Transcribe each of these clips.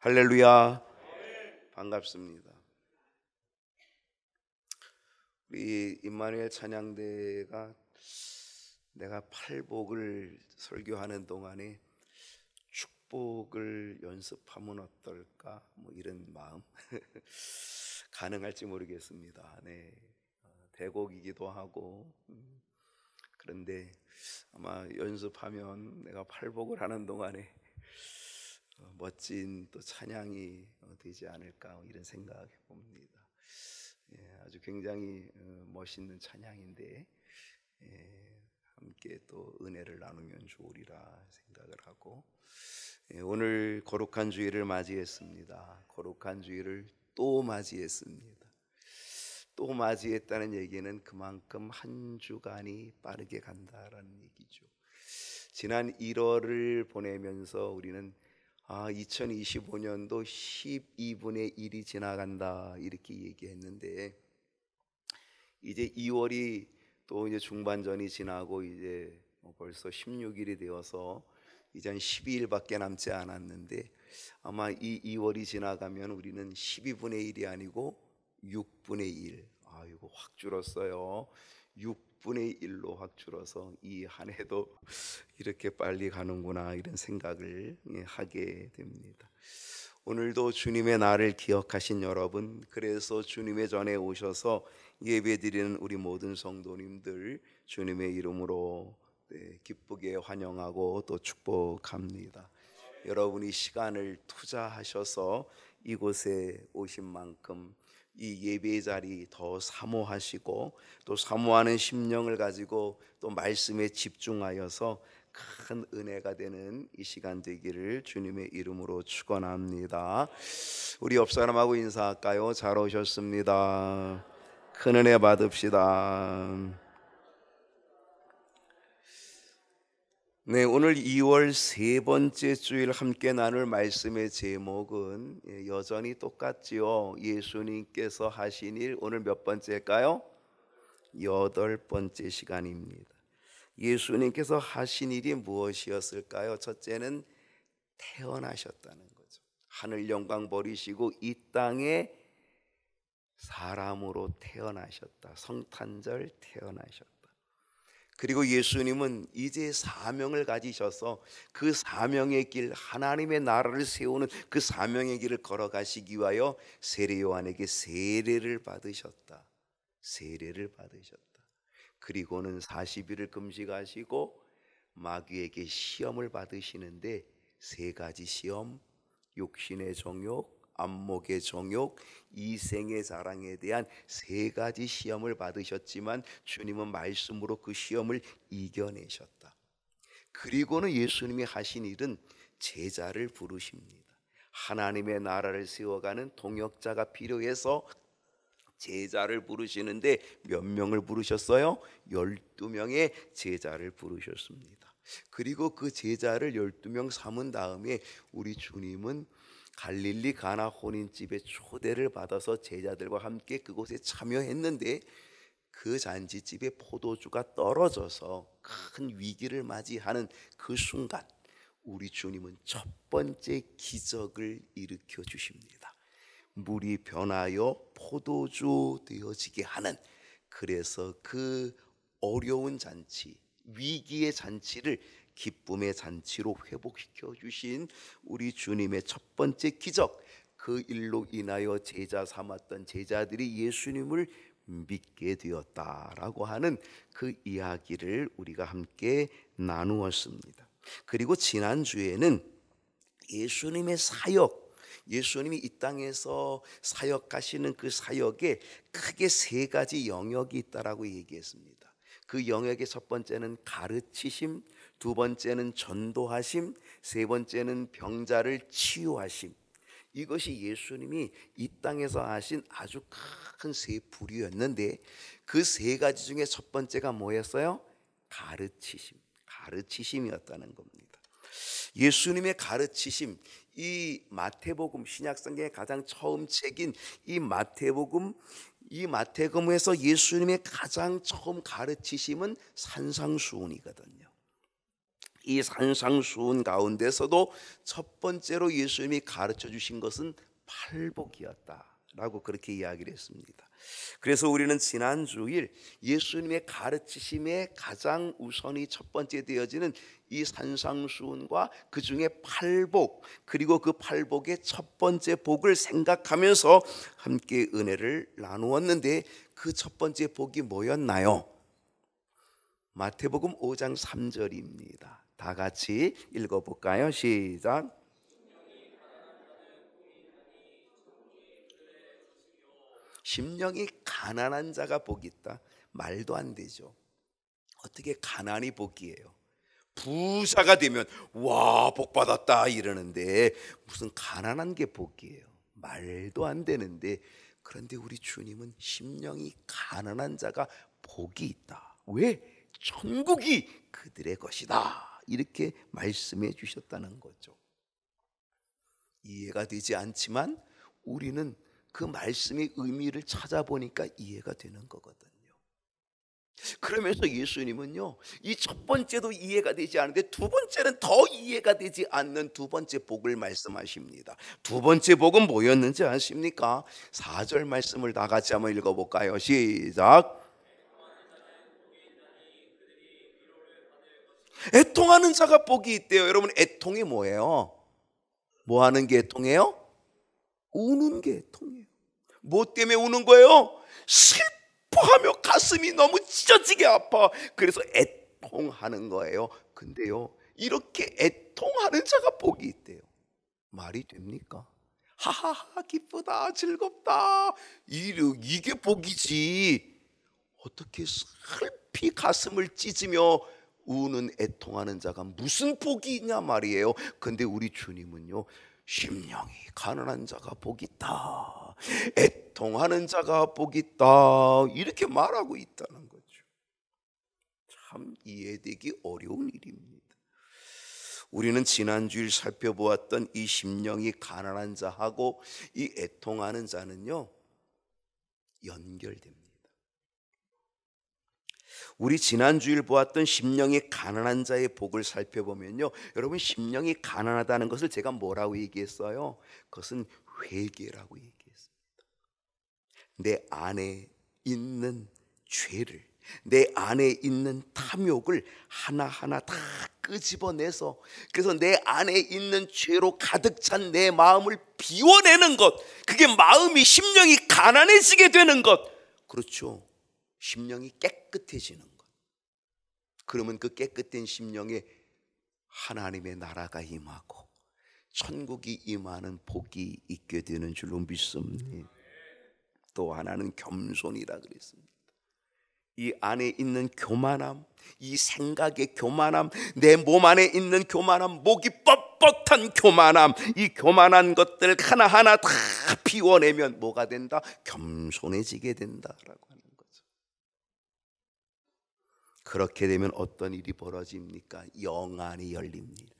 할렐루야. 반갑습니다. 우리 임마누엘 찬양대가 내가 팔복을 설교하는 동안에 축복을 연습하면 어떨까? 뭐 이런 마음 가능할지 모르겠습니다. 네, 대곡이기도 하고 그런데 아마 연습하면 내가 팔복을 하는 동안에 멋진 또 찬양이 되지 않을까 이런 생각해 봅니다. 아주 굉장히 멋있는 찬양인데 함께 또 은혜를 나누면 좋으리라 생각을 하고 오늘 거룩한 주일을 맞이했습니다. 거룩한 주일을 또 맞이했습니다. 또 맞이했다는 얘기는 그만큼 한 주간이 빠르게 간다라는 얘기죠. 지난 1월을 보내면서 우리는 2025년도 12분의 1이 지나간다 이렇게 얘기했는데 이제 2월이 또 이제 중반전이 지나고 이제 벌써 16일이 되어서 이제 한 12일밖에 남지 않았는데 아마 이 2월이 지나가면 우리는 12분의 1이 아니고 6분의 1. 이거 확 줄었어요. 6분의 1로 확 줄어서 이 한 해도 이렇게 빨리 가는구나 이런 생각을 하게 됩니다. 오늘도 주님의 날을 기억하신 여러분, 그래서 주님의 전에 오셔서 예배드리는 우리 모든 성도님들 주님의 이름으로 기쁘게 환영하고 또 축복합니다. 여러분이 시간을 투자하셔서 이곳에 오신 만큼 이 예배의 자리 더 사모하시고 또 사모하는 심령을 가지고 또 말씀에 집중하여서 큰 은혜가 되는 이 시간 되기를 주님의 이름으로 축원합니다. 우리 옆 사람하고 인사할까요? 잘 오셨습니다. 큰 은혜 받읍시다. 네, 오늘 2월 세 번째 주일 함께 나눌 말씀의 제목은 여전히 똑같지요. 예수님께서 하신 일, 오늘 몇 번째일까요? 8번째 시간입니다. 예수님께서 하신 일이 무엇이었을까요? 첫째는 태어나셨다는 거죠. 하늘 영광 버리시고 이 땅에 사람으로 태어나셨다. 성탄절 태어나셨다. 그리고 예수님은 이제 사명을 가지셔서 그 사명의 길, 하나님의 나라를 세우는 그 사명의 길을 걸어가시기 위하여 세례 요한에게 세례를 받으셨다. 세례를 받으셨다. 그리고는 40일을 금식하시고 마귀에게 시험을 받으시는데 세 가지 시험, 육신의 정욕, 안목의 정욕, 이생의 자랑에 대한 세 가지 시험을 받으셨지만 주님은 말씀으로 그 시험을 이겨내셨다. 그리고는 예수님이 하신 일은 제자를 부르십니다. 하나님의 나라를 세워가는 동역자가 필요해서 제자를 부르시는데 몇 명을 부르셨어요? 12명의 제자를 부르셨습니다. 그리고 그 제자를 12명 삼은 다음에 우리 주님은 갈릴리 가나 혼인집에 초대를 받아서 제자들과 함께 그곳에 참여했는데 그 잔치집에 포도주가 떨어져서 큰 위기를 맞이하는 그 순간 우리 주님은 첫 번째 기적을 일으켜 주십니다. 물이 변하여 포도주 되어지게 하는, 그래서 그 어려운 잔치, 위기의 잔치를 기쁨의 잔치로 회복시켜 주신 우리 주님의 첫 번째 기적, 그 일로 인하여 제자 삼았던 제자들이 예수님을 믿게 되었다라고 하는 그 이야기를 우리가 함께 나누었습니다. 그리고 지난주에는 예수님의 사역, 예수님이 이 땅에서 사역하시는 그 사역에 크게 세 가지 영역이 있다라고 얘기했습니다. 그 영역의 첫 번째는 가르치심, 두 번째는 전도하심, 세 번째는 병자를 치유하심. 이것이 예수님이 이 땅에서 하신 아주 큰 세 부류였는데 그 세 가지 중에 첫 번째가 뭐였어요? 가르치심이었다는 겁니다. 예수님의 가르치심, 이 마태복음, 신약성경의 가장 처음 책인 이 마태복음에서 예수님의 가장 처음 가르치심은 산상수훈이거든요. 이 산상수훈 가운데서도 첫 번째로 예수님이 가르쳐 주신 것은 팔복이었다라고 그렇게 이야기를 했습니다. 그래서 우리는 지난 주일 예수님의 가르치심의 가장 우선이 첫 번째 되어지는 이 산상수훈과 그 중에 팔복, 그리고 그 팔복의 첫 번째 복을 생각하면서 함께 은혜를 나누었는데, 그 첫 번째 복이 뭐였나요? 마태복음 5장 3절입니다. 다 같이 읽어볼까요? 시작. 심령이 가난한 자가 복이 있다. 말도 안 되죠. 어떻게 가난이 복이에요? 부자가 되면 와, 복 받았다 이러는데 무슨 가난한 게 복이에요? 말도 안 되는데, 그런데 우리 주님은 심령이 가난한 자가 복이 있다. 왜? 천국이 그들의 것이다, 이렇게 말씀해 주셨다는 거죠. 이해가 되지 않지만 우리는 그 말씀의 의미를 찾아보니까 이해가 되는 거거든요. 그러면서 예수님은요, 이 첫 번째도 이해가 되지 않은데 두 번째는 더 이해가 되지 않는 두 번째 복을 말씀하십니다. 두 번째 복은 뭐였는지 아십니까? 4절 말씀을 다 같이 한번 읽어볼까요? 시작. 애통하는 자가 복이 있대요. 여러분, 애통이 뭐예요? 뭐 하는 게 애통해요? 우는 게 애통이에요. 뭐 때문에 우는 거예요? 슬퍼하며 가슴이 너무 찢어지게 아파. 그래서 애통하는 거예요. 근데요, 이렇게 애통하는 자가 복이 있대요. 말이 됩니까? 하하하, 기쁘다, 즐겁다, 이게 복이지. 어떻게 슬피 가슴을 찢으며 우는 애통하는 자가 무슨 복이 있냐 말이에요. 근데 우리 주님은요, 심령이 가난한 자가 복이 있다, 애통하는 자가 복이 있다, 이렇게 말하고 있다는 거죠. 참 이해되기 어려운 일입니다. 우리는 지난주일 살펴보았던 이 심령이 가난한 자하고 이 애통하는 자는요, 연결됩니다. 우리 지난주일 보았던 심령이 가난한 자의 복을 살펴보면요, 여러분, 심령이 가난하다는 것을 제가 뭐라고 얘기했어요? 그것은 회개라고 얘기했습니다. 내 안에 있는 죄를, 내 안에 있는 탐욕을 하나하나 다 끄집어내서, 그래서 내 안에 있는 죄로 가득 찬 내 마음을 비워내는 것, 그게 마음이, 심령이 가난해지게 되는 것. 그렇죠. 심령이 깨끗해지는 것. 그러면 그 깨끗한 심령에 하나님의 나라가 임하고 천국이 임하는 복이 있게 되는 줄로 믿습니다. 또 하나는 겸손이라 그랬습니다. 이 안에 있는 교만함, 이 생각의 교만함, 내 몸 안에 있는 교만함, 목이 뻣뻣한 교만함, 이 교만한 것들 하나하나 다 비워내면 뭐가 된다? 겸손해지게 된다라고 하는 거죠. 그렇게 되면 어떤 일이 벌어집니까? 영안이 열립니다.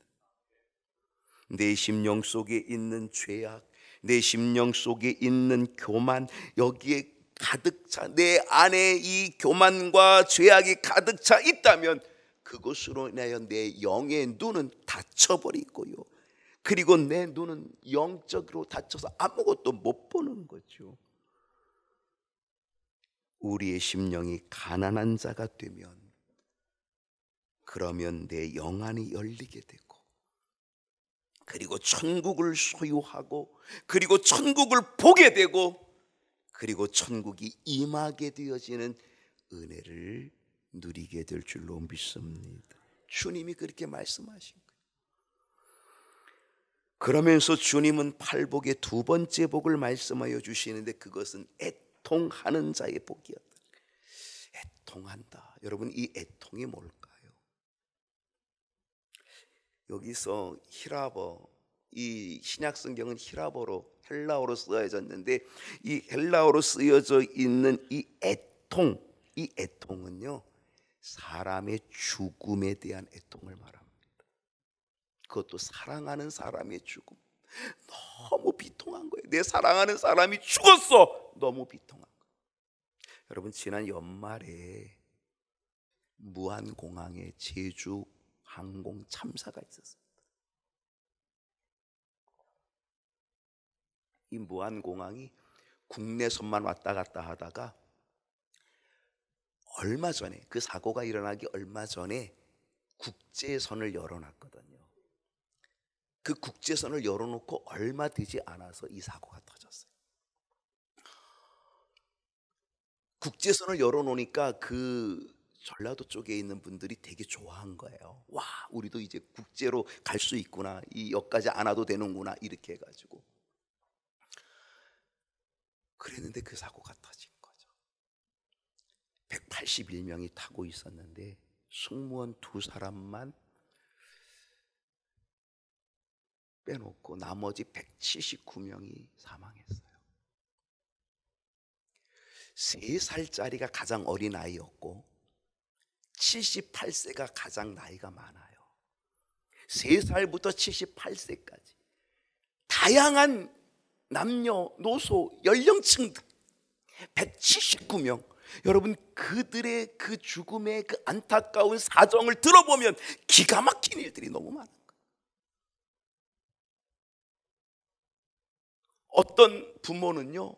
내 심령 속에 있는 죄악, 내 심령 속에 있는 교만, 여기에 가득 차, 내 안에 이 교만과 죄악이 가득 차 있다면 그것으로 인하여 내 영의 눈은 닫혀버리고요, 그리고 내 눈은 영적으로 닫혀서 아무것도 못 보는 거죠. 우리의 심령이 가난한 자가 되면, 그러면 내 영안이 열리게 되고, 그리고 천국을 소유하고, 그리고 천국을 보게 되고, 그리고 천국이 임하게 되어지는 은혜를 누리게 될 줄로 믿습니다. 주님이 그렇게 말씀하신 거예요. 그러면서 주님은 팔복의 두 번째 복을 말씀하여 주시는데, 그것은 애통하는 자의 복이었다. 애통한다. 여러분, 이 애통이 뭘까요? 여기서 히라버, 이 신약 성경은 히라버로, 헬라어로 쓰여졌는데, 이 헬라어로 쓰여져 있는 이 애통, 이 애통은요, 사람의 죽음에 대한 애통을 말합니다. 그것도 사랑하는 사람의 죽음. 너무 비통한 거예요. 내 사랑하는 사람이 죽었어. 너무 비통한 거예요. 여러분, 지난 연말에 무안공항에 제주 항공 참사가 있었습니다. 이 무안공항이 국내선만 왔다 갔다 하다가 얼마 전에, 그 사고가 일어나기 얼마 전에 국제선을 열어놨거든요. 그 국제선을 열어놓고 얼마 되지 않아서 이 사고가 터졌어요. 국제선을 열어놓으니까 그 전라도 쪽에 있는 분들이 되게 좋아한 거예요. 와, 우리도 이제 국제로 갈 수 있구나, 이 역까지 안 와도 되는구나, 이렇게 해가지고. 그랬는데 그 사고가 터진 거죠. 181명이 타고 있었는데 승무원 2사람만 빼놓고 나머지 179명이 사망했어요. 3살짜리가 가장 어린 아이였고 78세가 가장 나이가 많아요. 3살부터 78세까지 다양한 남녀노소 연령층 179명. 여러분, 그들의 그 죽음의 그 안타까운 사정을 들어보면 기가 막힌 일들이 너무 많은 거예요. 어떤 부모는요,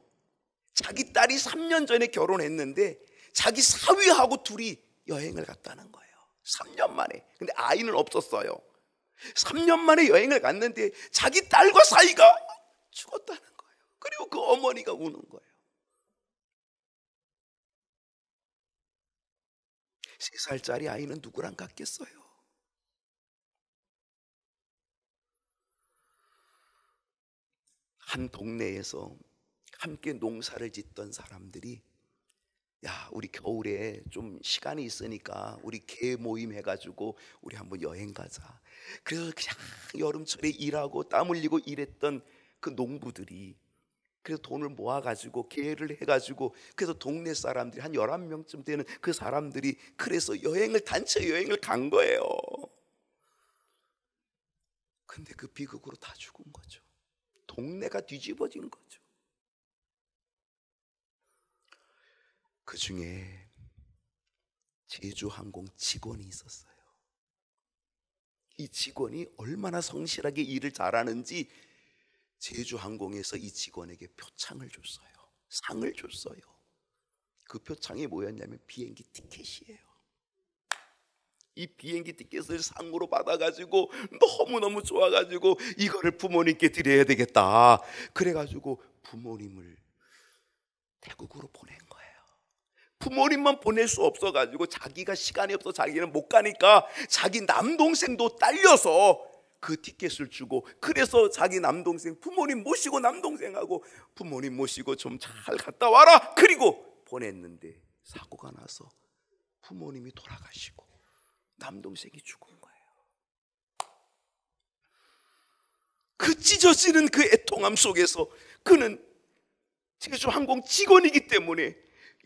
자기 딸이 3년 전에 결혼했는데 자기 사위하고 둘이 여행을 갔다는 거예요. 3년 만에. 근데 아이는 없었어요. 3년 만에 여행을 갔는데 자기 딸과 사이가 죽었다는 거예요. 그리고 그 어머니가 우는 거예요. 3살짜리 아이는 누구랑 갔겠어요? 한 동네에서 함께 농사를 짓던 사람들이, 야, 우리 겨울에 좀 시간이 있으니까 우리 개 모임 해가지고 우리 한번 여행 가자. 그래서 그냥 여름철에 일하고 땀 흘리고 일했던 그 농부들이 그래서 돈을 모아가지고 계획을 해가지고, 그래서 동네 사람들이 한 11명쯤 되는 그 사람들이 그래서 단체 여행을 간 거예요. 근데 그 비극으로 다 죽은 거죠. 동네가 뒤집어진 거죠. 그 중에 제주항공 직원이 있었어요. 이 직원이 얼마나 성실하게 일을 잘하는지 제주항공에서 이 직원에게 표창을 줬어요. 상을 줬어요. 그 표창이 뭐였냐면 비행기 티켓이에요. 이 비행기 티켓을 상으로 받아가지고 너무너무 좋아가지고 이거를 부모님께 드려야 되겠다. 그래가지고 부모님을 태국으로 보낸 거예요. 부모님만 보낼 수 없어가지고 자기가 시간이 없어 자기는 못 가니까 자기 남동생도 딸려서 그 티켓을 주고, 그래서 자기 남동생, 부모님 모시고 남동생하고 부모님 모시고 좀 잘 갔다 와라, 그리고 보냈는데 사고가 나서 부모님이 돌아가시고 남동생이 죽은 거예요. 그 찢어지는 그 애통함 속에서 그는 제주항공 직원이기 때문에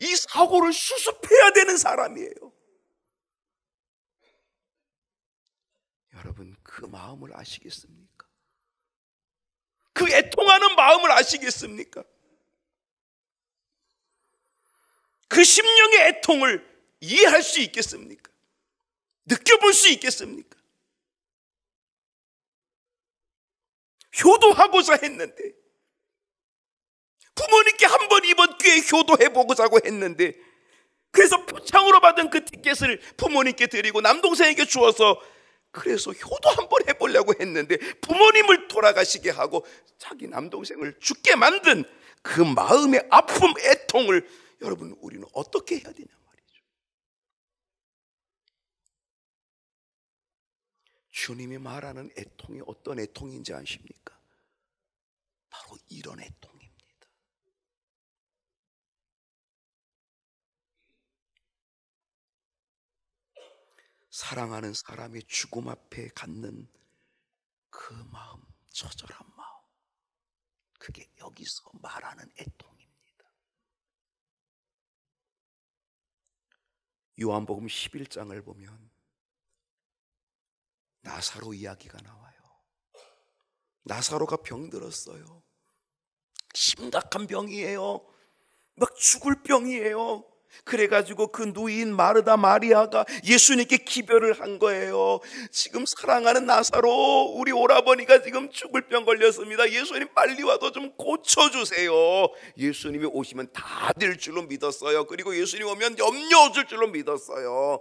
이 사고를 수습해야 되는 사람이에요. 여러분, 그 마음을 아시겠습니까? 그 애통하는 마음을 아시겠습니까? 그 심령의 애통을 이해할 수 있겠습니까? 느껴볼 수 있겠습니까? 효도하고자 했는데, 부모님께 한번 이번 기회에 효도해보고자 했는데, 그래서 표창으로 받은 그 티켓을 부모님께 드리고 남동생에게 주어서 그래서 효도 한번 해보려고 했는데 부모님을 돌아가시게 하고 자기 남동생을 죽게 만든 그 마음의 아픔, 애통을 여러분, 우리는 어떻게 해야 되냐 말이죠. 주님이 말하는 애통이 어떤 애통인지 아십니까? 바로 이런 애통입니다. 사랑하는 사람의 죽음 앞에 갖는 그 마음, 처절한 마음, 그게 여기서 말하는 애통입니다. 요한복음 11장을 보면 나사로 이야기가 나와요. 나사로가 병들었어요. 심각한 병이에요. 막 죽을 병이에요. 그래가지고 그 누이인 마르다 마리아가 예수님께 기별을 한 거예요. 지금 사랑하는 나사로, 우리 오라버니가 지금 죽을 병 걸렸습니다. 예수님 빨리 와서 좀 고쳐주세요. 예수님이 오시면 다 될 줄로 믿었어요. 그리고 예수님 오면 염려 없을 줄로 믿었어요.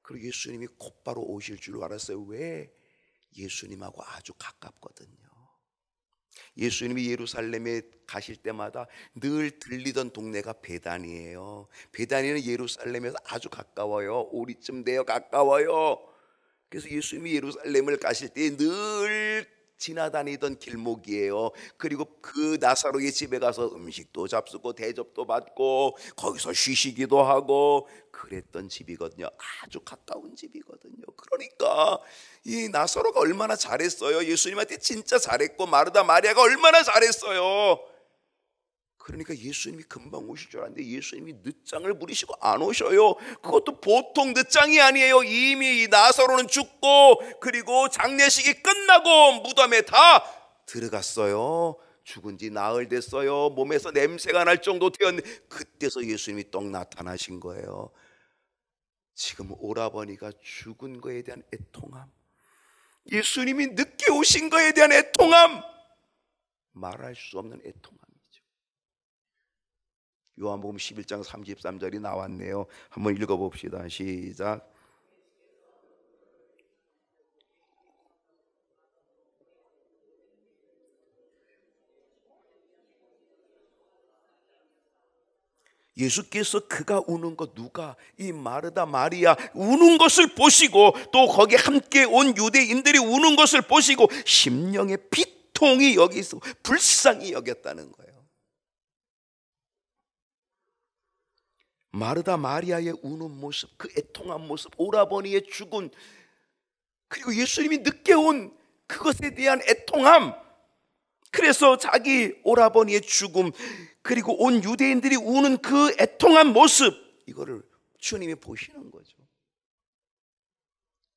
그리고 예수님이 곧바로 오실 줄로 알았어요. 왜? 예수님하고 아주 가깝거든요. 예수님이 예루살렘에 가실 때마다 늘 들리던 동네가 베다니예요. 베다니는 예루살렘에서 아주 가까워요. 오리쯤 돼요. 가까워요. 그래서 예수님이 예루살렘을 가실 때 늘 지나다니던 길목이에요. 그리고 그 나사로의 집에 가서 음식도 잡수고 대접도 받고 거기서 쉬시기도 하고 그랬던 집이거든요. 아주 가까운 집이거든요. 그러니까 이 나사로가 얼마나 잘했어요. 예수님한테 진짜 잘했고 마르다 마리아가 얼마나 잘했어요. 그러니까 예수님이 금방 오실 줄 알았는데 예수님이 늦장을 부리시고 안 오셔요. 그것도 보통 늦장이 아니에요. 이미 이 나사로는 죽고 그리고 장례식이 끝나고 무덤에 다 들어갔어요. 죽은 지 나흘 됐어요. 몸에서 냄새가 날 정도 되었는데 그때서 예수님이 떡 나타나신 거예요. 지금 오라버니가 죽은 거에 대한 애통함, 예수님이 늦게 오신 거에 대한 애통함, 말할 수 없는 애통함이죠. 요한복음 11장 33절이 나왔네요. 한번 읽어봅시다. 시작. 예수께서 그가 우는 것, 누가? 이 마르다 마리아 우는 것을 보시고 또 거기 함께 온 유대인들이 우는 것을 보시고 심령의 비통이 여기서 불쌍히 여겼다는 거예요. 마르다 마리아의 우는 모습, 그 애통한 모습, 오라버니의 죽음, 그리고 예수님이 늦게 온 그것에 대한 애통함, 그래서 자기 오라버니의 죽음 그리고 온 유대인들이 우는 그 애통한 모습, 이거를 주님이 보시는 거죠.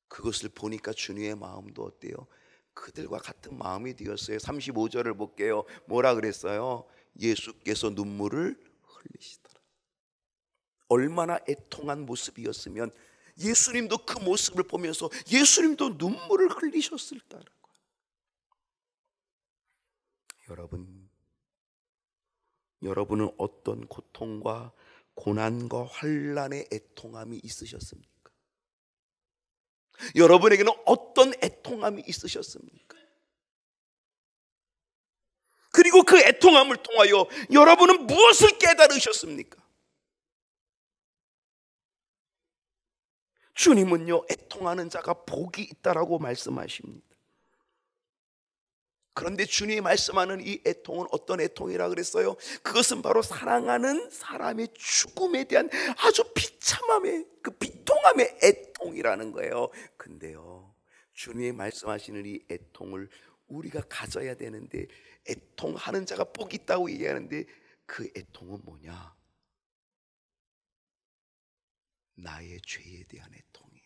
그것을 보니까 주님의 마음도 어때요? 그들과 같은 마음이 되었어요. 35절을 볼게요. 뭐라 그랬어요? 예수께서 눈물을 흘리시더라. 얼마나 애통한 모습이었으면 예수님도 그 모습을 보면서 예수님도 눈물을 흘리셨을까라고. 여러분은 어떤 고통과 고난과 환난의 애통함이 있으셨습니까? 여러분에게는 어떤 애통함이 있으셨습니까? 그리고 그 애통함을 통하여 여러분은 무엇을 깨달으셨습니까? 주님은요, 애통하는 자가 복이 있다라고 말씀하십니다. 그런데 주님이 말씀하는 이 애통은 어떤 애통이라 그랬어요? 그것은 바로 사랑하는 사람의 죽음에 대한 아주 비참함의, 그 비통함의 애통이라는 거예요. 근데요, 주님이 말씀하시는 이 애통을 우리가 가져야 되는데, 애통하는 자가 복이 있다고 얘기하는데 그 애통은 뭐냐? 나의 죄에 대한 애통이에요.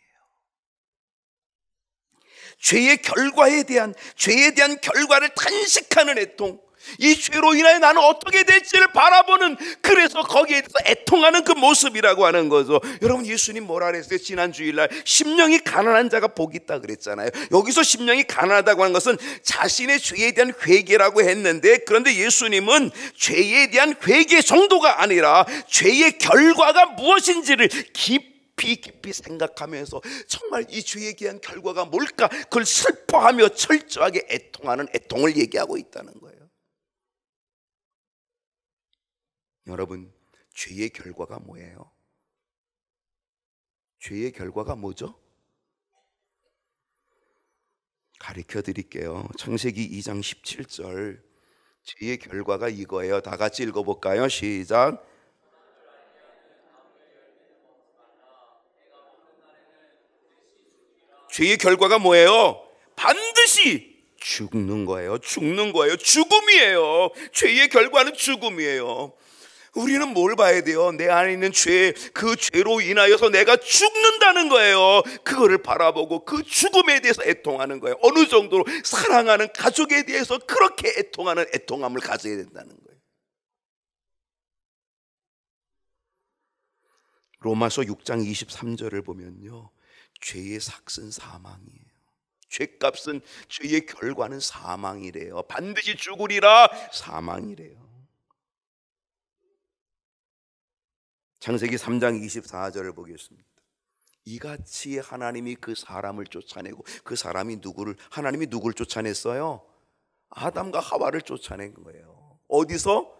죄의 결과에 대한, 죄에 대한 결과를 탄식하는 애통, 이 죄로 인하여 나는 어떻게 될지를 바라보는, 그래서 거기에 대해서 애통하는 그 모습이라고 하는 거죠. 여러분, 예수님 뭐라 그랬어요? 지난 주일날 심령이 가난한 자가 복이 있다 그랬잖아요. 여기서 심령이 가난하다고 하는 것은 자신의 죄에 대한 회개라고 했는데, 그런데 예수님은 죄에 대한 회개 정도가 아니라 죄의 결과가 무엇인지를 깊이 생각하면서 정말 이 죄에 대한 결과가 뭘까, 그걸 슬퍼하며 철저하게 애통하는 애통을 얘기하고 있다는 거예요. 여러분, 죄의 결과가 뭐예요? 죄의 결과가 뭐죠? 가르쳐 드릴게요. 창세기 2장 17절, 죄의 결과가 이거예요. 다 같이 읽어볼까요? 시작. 죄의 결과가 뭐예요? 반드시 죽는 거예요. 죽는 거예요. 죽음이에요. 죄의 결과는 죽음이에요. 우리는 뭘 봐야 돼요? 내 안에 있는 죄, 그 죄로 인하여서 내가 죽는다는 거예요. 그거를 바라보고 그 죽음에 대해서 애통하는 거예요. 어느 정도로 사랑하는 가족에 대해서 그렇게 애통하는 애통함을 가져야 된다는 거예요. 로마서 6장 23절을 보면요, 죄의 삭은 사망이에요. 죄값은, 죄의 결과는 사망이래요. 반드시 죽으리라, 사망이래요. 창세기 3장 24절을 보겠습니다. 이같이 하나님이 그 사람을 쫓아내고, 그 사람이 하나님이 누구를 쫓아냈어요? 아담과 하와를 쫓아낸 거예요. 어디서?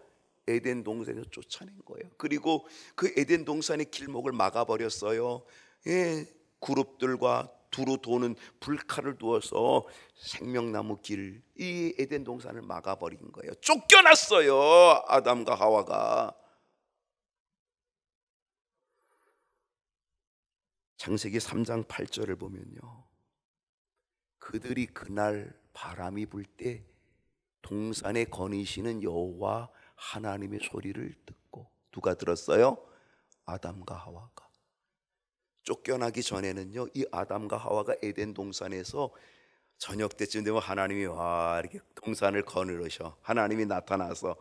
에덴 동산에서 쫓아낸 거예요. 그리고 그 에덴 동산의 길목을 막아버렸어요. 예, 그룹들과 두루 도는 불칼을 두어서 생명나무 길, 이 에덴 동산을 막아버린 거예요. 쫓겨났어요, 아담과 하와가. 창세기 3장 8절을 보면요, 그들이 그날 바람이 불 때 동산에 거니시는 여호와 하나님의 소리를 듣고, 누가 들었어요? 아담과 하와가. 쫓겨나기 전에는요, 이 아담과 하와가 에덴 동산에서 저녁 때쯤 되면 하나님이 이렇게 동산을 거느르셔. 하나님이 나타나서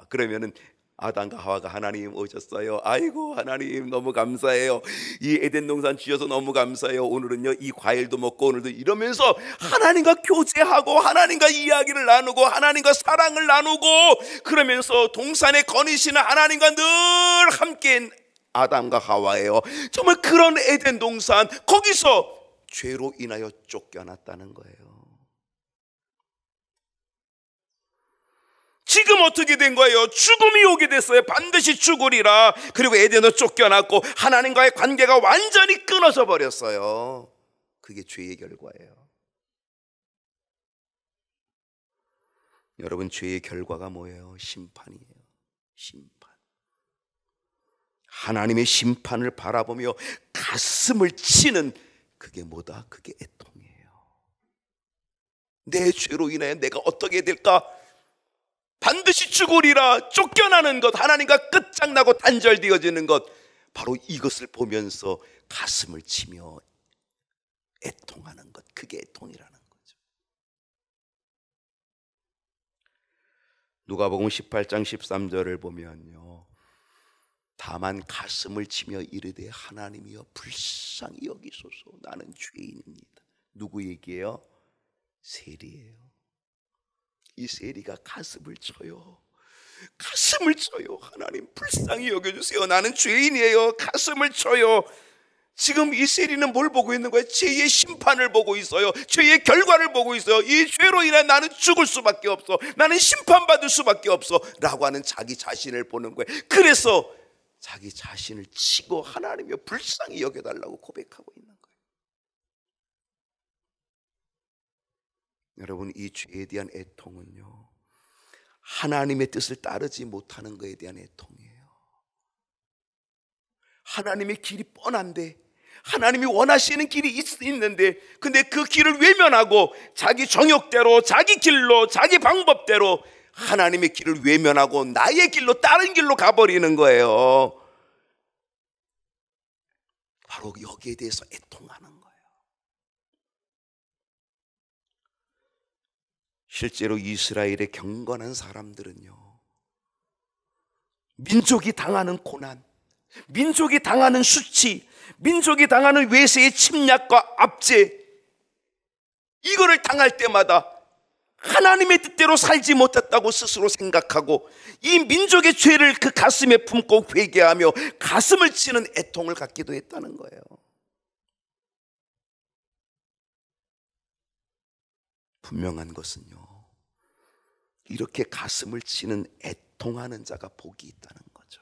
그러면은 아담과 하와가, 하나님 오셨어요. 아이고 하나님 너무 감사해요. 이 에덴 동산 주셔서 너무 감사해요. 오늘은요 이 과일도 먹고 오늘도, 이러면서 하나님과 교제하고 하나님과 이야기를 나누고 하나님과 사랑을 나누고, 그러면서 동산에 거니시는 하나님과 늘 함께인 아담과 하와예요. 정말 그런 에덴 동산, 거기서 죄로 인하여 쫓겨났다는 거예요. 지금 어떻게 된 거예요? 죽음이 오게 됐어요. 반드시 죽으리라. 그리고 에덴으로 쫓겨났고 하나님과의 관계가 완전히 끊어져 버렸어요. 그게 죄의 결과예요. 여러분, 죄의 결과가 뭐예요? 심판이에요. 심판. 하나님의 심판을 바라보며 가슴을 치는, 그게 뭐다? 그게 애통이에요. 내 죄로 인하여 내가 어떻게 될까? 반드시 죽으리라, 쫓겨나는 것, 하나님과 끝장나고 단절되어지는 것, 바로 이것을 보면서 가슴을 치며 애통하는 것, 그게 애통이라는 거죠. 누가복음 18장 13절을 보면요, 다만 가슴을 치며 이르되 하나님이여 불쌍히 여기소서, 나는 죄인입니다. 누구 얘기예요? 세리예요. 이 세리가 가슴을 쳐요. 가슴을 쳐요. 하나님 불쌍히 여겨주세요. 나는 죄인이에요. 가슴을 쳐요. 지금 이 세리는 뭘 보고 있는 거예요? 죄의 심판을 보고 있어요. 죄의 결과를 보고 있어요. 이 죄로 인해 나는 죽을 수밖에 없어, 나는 심판받을 수밖에 없어 라고 하는 자기 자신을 보는 거예요. 그래서 자기 자신을 치고 하나님이여 불쌍히 여겨달라고 고백하고 있는 거예요. 여러분, 이 죄에 대한 애통은요, 하나님의 뜻을 따르지 못하는 것에 대한 애통이에요. 하나님의 길이 뻔한데, 하나님이 원하시는 길이 있는데, 근데 그 길을 외면하고 자기 정욕대로, 자기 길로, 자기 방법대로 하나님의 길을 외면하고 나의 길로, 다른 길로 가버리는 거예요. 바로 여기에 대해서 애통하는 거예요. 실제로 이스라엘의 경건한 사람들은요, 민족이 당하는 고난, 민족이 당하는 수치, 민족이 당하는 외세의 침략과 압제, 이거를 당할 때마다 하나님의 뜻대로 살지 못했다고 스스로 생각하고 이 민족의 죄를 그 가슴에 품고 회개하며 가슴을 치는 애통을 갖기도 했다는 거예요. 분명한 것은요, 이렇게 가슴을 치는 애통하는 자가 복이 있다는 거죠.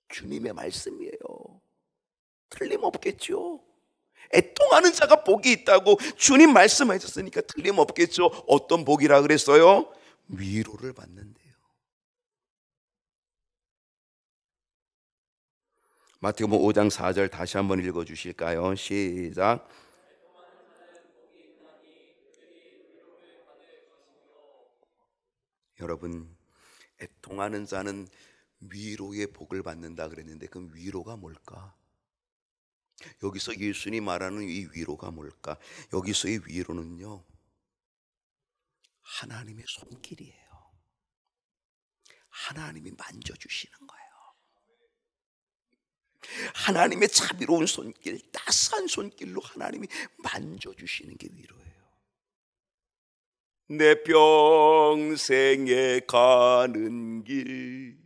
주님의 말씀이에요. 틀림없겠죠. 애통하는 자가 복이 있다고 주님 말씀하셨으니까 틀림없겠죠. 어떤 복이라 그랬어요? 위로를 받는데요. 마태복음 5장 4절 다시 한번 읽어주실까요? 시작. 여러분, 애통하는 자는 위로의 복을 받는다 그랬는데 그 위로가 뭘까? 여기서 예수님 말하는 이 위로가 뭘까? 여기서의 위로는요, 하나님의 손길이에요. 하나님이 만져주시는 거예요. 하나님의 자비로운 손길, 따스한 손길로 하나님이 만져주시는 게 위로예요. 내 평생에 가는 길,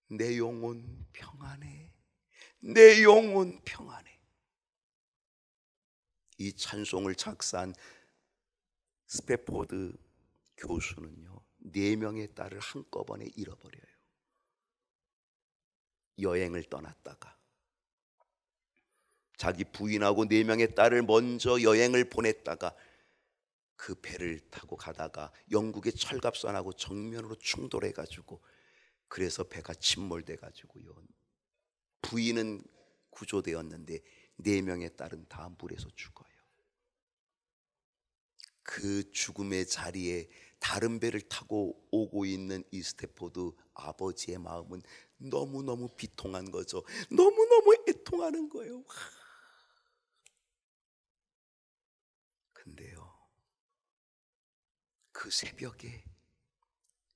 내 영혼 평안해, 내 영혼 평안해. 이 찬송을 작사한 스패포드 교수는요, 4명의 딸을 한꺼번에 잃어버려요. 여행을 떠났다가 자기 부인하고 4명의 딸을 먼저 여행을 보냈다가 그 배를 타고 가다가 영국의 철갑선하고 정면으로 충돌해가지고, 그래서 배가 침몰돼가지고요, 부인은 구조되었는데 4명의 딸은 다 물에서 죽어요. 그 죽음의 자리에 다른 배를 타고 오고 있는 이 스태포드 아버지의 마음은 너무너무 비통한 거죠. 너무너무 애통하는 거예요. 근데요, 그 새벽에,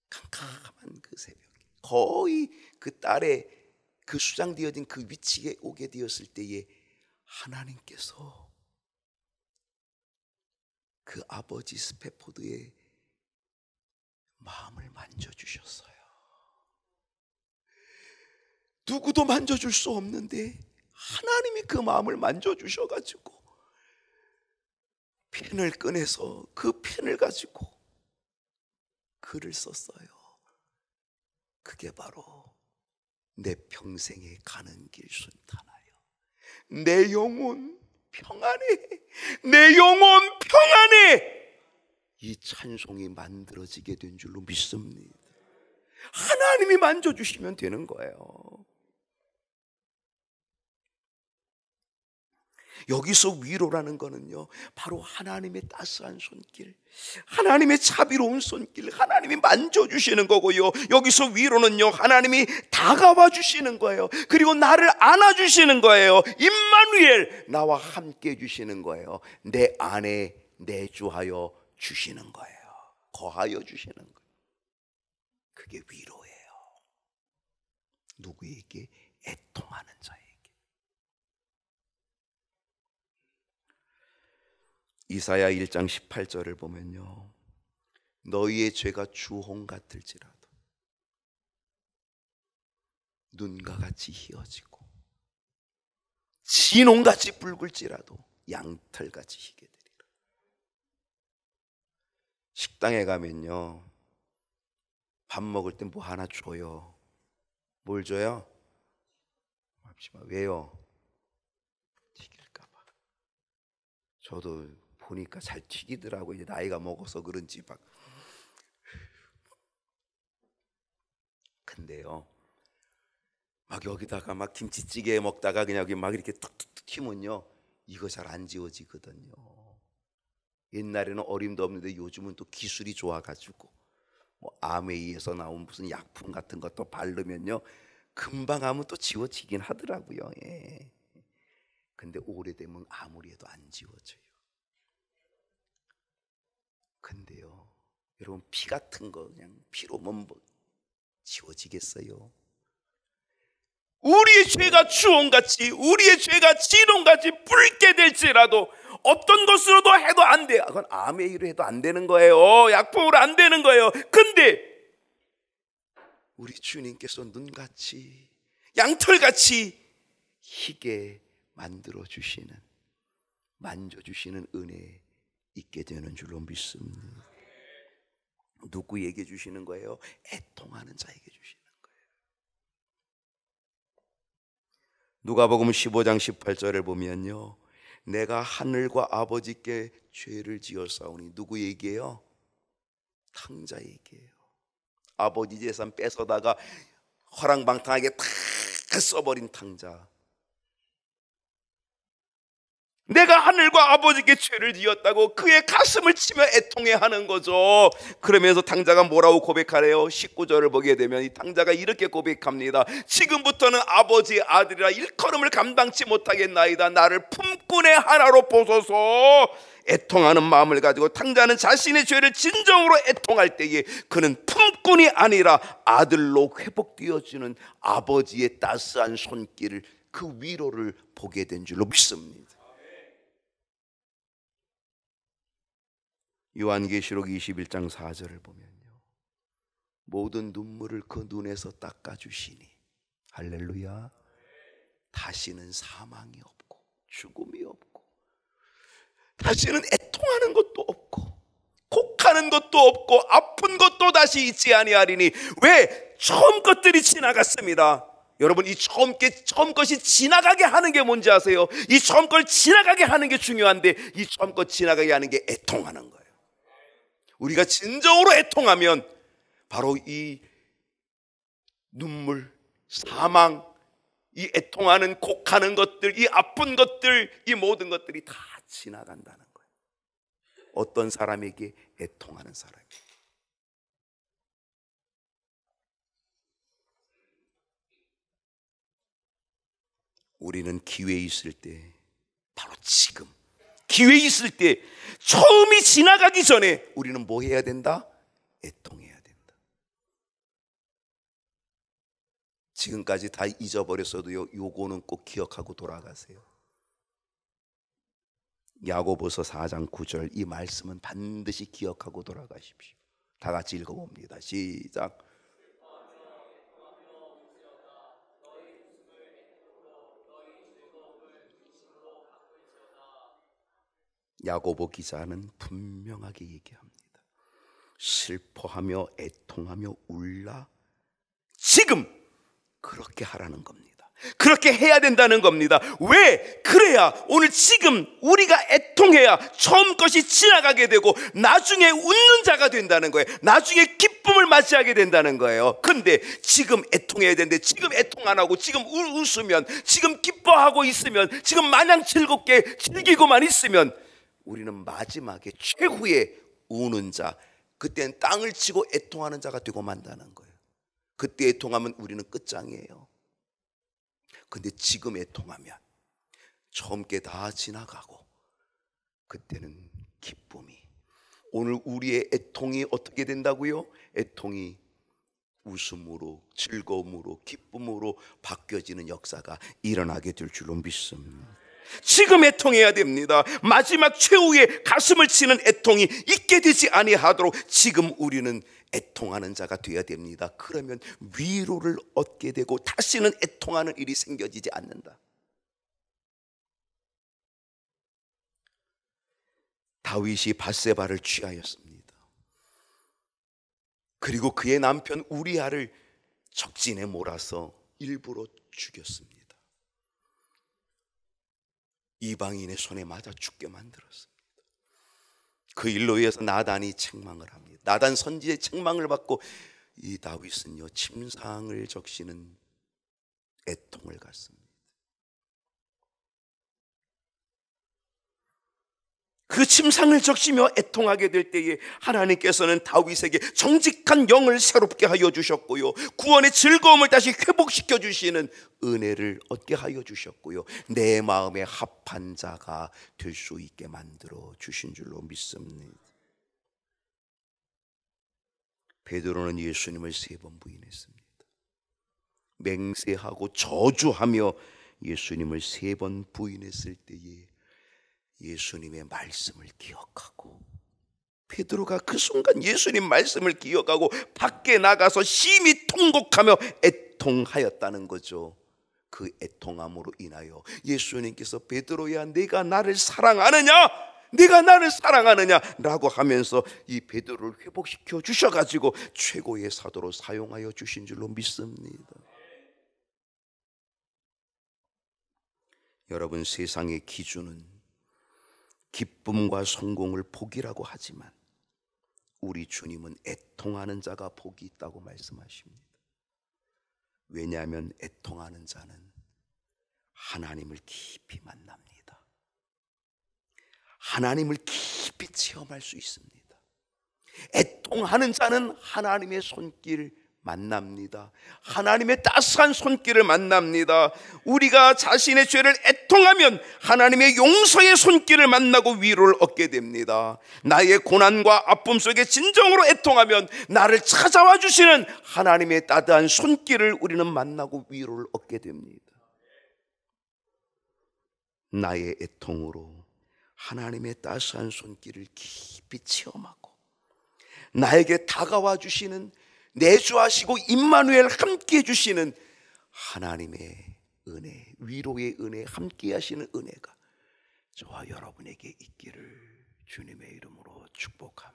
캄캄한 그 새벽에, 거의 그 딸의 그 수장되어진 그 위치에 오게 되었을 때에 하나님께서 그 아버지 스패포드의 마음을 만져주셨어요. 누구도 만져줄 수 없는데 하나님이 그 마음을 만져주셔가지고 펜을 꺼내서 그 펜을 가지고 글을 썼어요. 그게 바로 내 평생에 가는 길 순탄하여 내 영혼 평안해, 내 영혼 평안해. 이 찬송이 만들어지게 된 줄로 믿습니다. 하나님이 만져주시면 되는 거예요. 여기서 위로라는 거는요, 바로 하나님의 따스한 손길, 하나님의 자비로운 손길, 하나님이 만져주시는 거고요, 여기서 위로는요, 하나님이 다가와 주시는 거예요. 그리고 나를 안아주시는 거예요. 임마누엘, 나와 함께 해주시는 거예요. 내 안에 내주하여 주시는 거예요. 거하여 주시는 거예요. 그게 위로예요. 누구에게? 애통하는 자에게. 이사야 1장 18절을 보면요, 너희의 죄가 주홍 같을지라도 눈과 같이 희어지고 진홍같이 붉을지라도 양털같이 희게 되리라. 식당에 가면요, 밥 먹을 때 뭐 하나 줘요. 뭘 줘요? 왜요? 튀길까 봐. 저도 보니까 잘 튀기더라고요. 이제 나이가 먹어서 그런지 막. 근데요, 막 여기다가 막 김치찌개 먹다가 그냥 여기 막 이렇게 툭툭툭 튀면요, 이거 잘 안 지워지거든요. 옛날에는 어림도 없는데 요즘은 또 기술이 좋아가지고 뭐 아메이에서 나온 무슨 약품 같은 것도 바르면요, 금방 하면 또 지워지긴 하더라고요. 예. 근데 오래되면 아무리 해도 안 지워져요. 근데요, 여러분, 피 같은 거 그냥 피로만 뭐 지워지겠어요? 우리의 죄가 주홍같이, 우리의 죄가 진홍같이 붉게 될지라도 어떤 것으로도 해도 안 돼요. 그건 아메이로 해도 안 되는 거예요. 약품으로 안 되는 거예요. 근데 우리 주님께서 눈같이, 양털같이 희게 만들어주시는, 만져주시는 은혜 있게 되는 줄로 믿습니다. 누구에게 주시는 거예요? 애통하는 자에게 주시는 거예요. 누가복음 15장 18절을 보면요, 내가 하늘과 아버지께 죄를 지었사오니, 누구에게요? 탕자에게요. 아버지 재산 뺏어다가 허랑방탕하게 다 써버린 탕자. 내가 하늘과 아버지께 죄를 지었다고 그의 가슴을 치며 애통해하는 거죠. 그러면서 탕자가 뭐라고 고백하래요? 19절을 보게 되면 이 탕자가 이렇게 고백합니다. 지금부터는 아버지의 아들이라 일컬음을 감당치 못하겠나이다. 나를 품꾼의 하나로 보소서. 애통하는 마음을 가지고 탕자는 자신의 죄를 진정으로 애통할 때에 그는 품꾼이 아니라 아들로 회복되어지는 아버지의 따스한 손길을, 그 위로를 보게 된 줄로 믿습니다. 요한계시록 21장 4절을 보면요, 모든 눈물을 그 눈에서 닦아주시니, 할렐루야, 다시는 사망이 없고 죽음이 없고 다시는 애통하는 것도 없고 곡하는 것도 없고 아픈 것도 다시 있지 아니하리니. 왜? 처음 것들이 지나갔습니다. 여러분, 이 처음 것이 지나가게 하는 게 뭔지 아세요? 이 처음 걸 지나가게 하는 게 중요한데, 이 처음 것 지나가게 하는 게 애통하는 거예요. 우리가 진정으로 애통하면 바로 이 눈물, 사망, 이 애통하는 곡하는 것들, 이 아픈 것들, 이 모든 것들이 다 지나간다는 거예요. 어떤 사람에게? 애통하는 사람에게. 우리는 기회 있을 때, 바로 지금 기회 있을 때, 처음이 지나가기 전에 우리는 뭐 해야 된다? 애통해야 된다. 지금까지 다 잊어버렸어도요, 요거는 꼭 기억하고 돌아가세요. 야고보서 4장 9절, 이 말씀은 반드시 기억하고 돌아가십시오. 다 같이 읽어봅니다. 시작. 야고보 기자는 분명하게 얘기합니다. 슬퍼하며 애통하며 울라. 지금 그렇게 하라는 겁니다. 그렇게 해야 된다는 겁니다. 왜? 그래야 오늘 지금 우리가 애통해야 처음 것이 지나가게 되고 나중에 웃는 자가 된다는 거예요. 나중에 기쁨을 맞이하게 된다는 거예요. 근데 지금 애통해야 되는데 지금 애통 안 하고 지금 웃으면, 지금 기뻐하고 있으면, 지금 마냥 즐겁게 즐기고만 있으면 우리는 마지막에 최후의 우는 자, 그때는 땅을 치고 애통하는 자가 되고 만다는 거예요. 그때 애통하면 우리는 끝장이에요. 근데 지금 애통하면 처음 게 다 지나가고 그때는 기쁨이, 오늘 우리의 애통이 어떻게 된다고요? 애통이 웃음으로, 즐거움으로, 기쁨으로 바뀌어지는 역사가 일어나게 될 줄로 믿습니다. 지금 애통해야 됩니다. 마지막 최후의 가슴을 치는 애통이 있게 되지 아니하도록 지금 우리는 애통하는 자가 되어야 됩니다. 그러면 위로를 얻게 되고 다시는 애통하는 일이 생겨지지 않는다. 다윗이 밧세바를 취하였습니다. 그리고 그의 남편 우리아를 적진에 몰아서 일부러 죽였습니다. 이방인의 손에 맞아 죽게 만들었습니다. 그 일로 인해서 나단이 책망을 합니다. 나단 선지의 책망을 받고 이 다윗은요, 침상을 적시는 애통을 갖습니다. 그 침상을 적시며 애통하게 될 때에 하나님께서는 다윗에게 정직한 영을 새롭게 하여 주셨고요, 구원의 즐거움을 다시 회복시켜 주시는 은혜를 얻게 하여 주셨고요, 내 마음에 합한 자가 될 수 있게 만들어 주신 줄로 믿습니다. 베드로는 예수님을 3번 부인했습니다. 맹세하고 저주하며 예수님을 3번 부인했을 때에 예수님의 말씀을 기억하고, 베드로가 그 순간 예수님 말씀을 기억하고 밖에 나가서 심히 통곡하며 애통하였다는 거죠. 그 애통함으로 인하여 예수님께서 베드로야, 내가 나를 사랑하느냐? 네가 나를 사랑하느냐? 라고 하면서 이 베드로를 회복시켜 주셔가지고 최고의 사도로 사용하여 주신 줄로 믿습니다. 여러분, 세상의 기준은 기쁨과 성공을 복이라고 하지만 우리 주님은 애통하는 자가 복이 있다고 말씀하십니다. 왜냐하면 애통하는 자는 하나님을 깊이 만납니다. 하나님을 깊이 체험할 수 있습니다. 애통하는 자는 하나님의 손길 만납니다. 하나님의 따스한 손길을 만납니다. 우리가 자신의 죄를 애통하면 하나님의 용서의 손길을 만나고 위로를 얻게 됩니다. 나의 고난과 아픔 속에 진정으로 애통하면 나를 찾아와 주시는 하나님의 따뜻한 손길을 우리는 만나고 위로를 얻게 됩니다. 나의 애통으로 하나님의 따스한 손길을 깊이 체험하고 나에게 다가와 주시는, 내주하시고 임마누엘 함께 해주시는 하나님의 은혜, 위로의 은혜, 함께 하시는 은혜가 저와 여러분에게 있기를 주님의 이름으로 축복합니다.